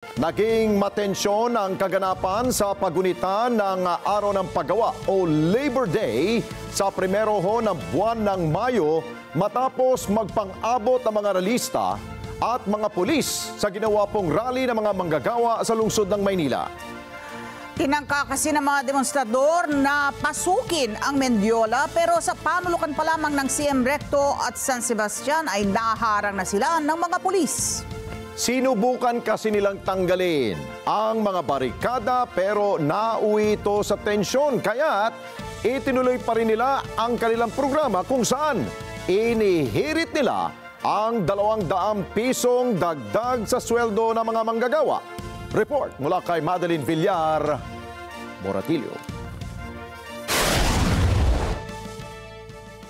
Naging matensyon ang kaganapan sa pagunita ng Araw ng Paggawa o Labor Day sa primero ho ng buwan ng Mayo matapos magpang-abot ang mga ralista at mga pulis sa ginawa pong rally ng mga manggagawa sa lungsod ng Maynila. Tinangka kasi ng mga demonstrador na pasukin ang Mendiola pero sa panulukan pa lamang ng CM Recto at San Sebastian ay naharang na sila ng mga pulis. Sinubukan kasi nilang tanggalin ang mga barikada pero nauwi ito sa tensyon kaya't itinuloy pa rin nila ang kanilang programa kung saan inihirit nila ang 200 pisong dagdag sa sweldo ng mga manggagawa. Report mula kay Madeline Villar, Moratilio.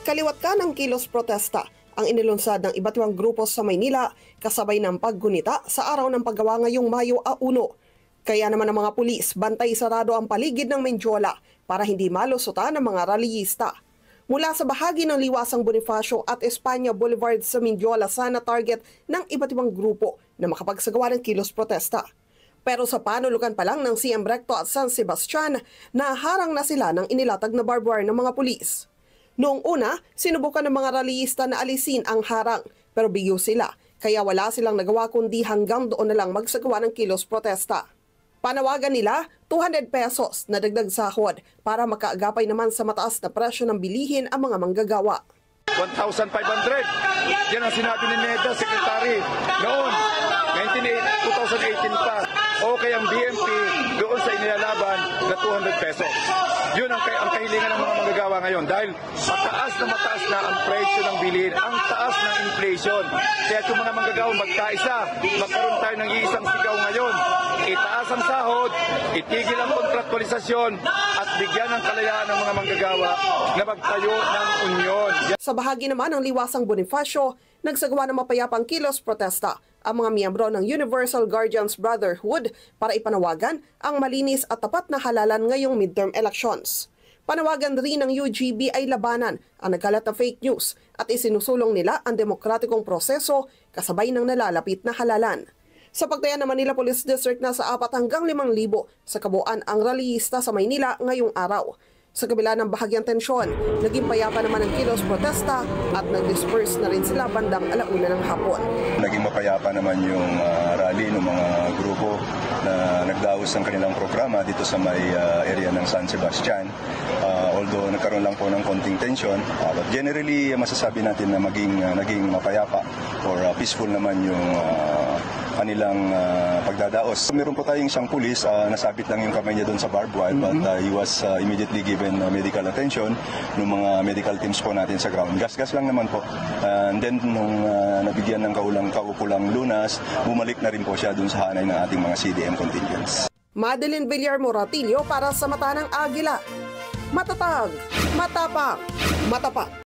Kaliwat ka ng kilos protesta ang inilunsad ng iba't ibang grupo sa Maynila kasabay ng paggunita sa Araw ng Paggawa ngayong Mayo 1. Kaya naman ang mga pulis bantay sarado ang paligid ng Mendiola para hindi malusutan ng mga rallyista. Mula sa bahagi ng Liwasang Bonifacio at Espanya Boulevard sa Mendiola sana target ng iba't ibang grupo na makapagsagawa ng kilos protesta. Pero sa panulukan pa lang ng CM Recto at San Sebastian, naharang na sila ng inilatag na barbed wire ng mga pulis. Noong una, sinubukan ng mga rallyista na alisin ang harang pero bigo sila kaya wala silang nagawa kundi hanggang doon na lang magsagawa ng kilos protesta. Panawagan nila 200 pesos na dagdag sahod para makaagapay naman sa mataas na presyo ng bilihin ang mga manggagawa. 1,500. Yan ang sinabi ni NEDA, Secretary, noon, 2018 pa. Okay ang BMP doon sa inilalaban na 200 pesos. Yun ang kahilingan ng mga manggagawa ngayon dahil mataas na ang presyo ng bilihin, ang taas ng inflation. Kaya kung mga manggagawa magkaisa, magkaroon tayo ng iisang sigaw ngayon. Itaas ang sahod, itigil ang kontraktualisasyon at bigyan ng kalayaan ng mga manggagawa na magtayo ng unyon. Sa bahagi naman ng Liwasang Bonifacio, nagsagawa ng mapayapang kilos protesta ang mga miyembro ng Universal Guardians Brotherhood para ipanawagan ang malinis at tapat na halalan ngayong midterm elections. Panawagan rin ng UGB ay labanan ang nagkalat na fake news at isinusulong nila ang demokratikong proseso kasabay ng nalalapit na halalan. Sa pagtaya ng Manila Police District na sa 4 hanggang 5,000 sa kabuuan ang rallyista sa Maynila ngayong araw. Sa kabila ng bahagyang tensyon, naging payapa naman ang kilos protesta at nag-disperse na rin sila bandang 1:00 ng hapon. Naging mapayapa naman yung rally ng mga grupo na nagdaos ng kanilang programa dito sa may area ng San Sebastian. Although nagkaroon lang po ng konting tension, but generally masasabi natin na naging mapayapa or peaceful naman yung kanilang pagdadaos. Meron po tayong isang pulis, nasabit lang yung kamay niya doon sa barbed wire, but he was immediately given medical attention ng mga medical teams po natin sa ground. Gas-gas lang naman po. And then nung nabigyan ng kaukulang lunas, bumalik na rin po siya doon sa hanay ng ating mga CDM contingents. Madeline Villar, Moratilio para sa Mata ng Agila. Matatag, matapang, matapat.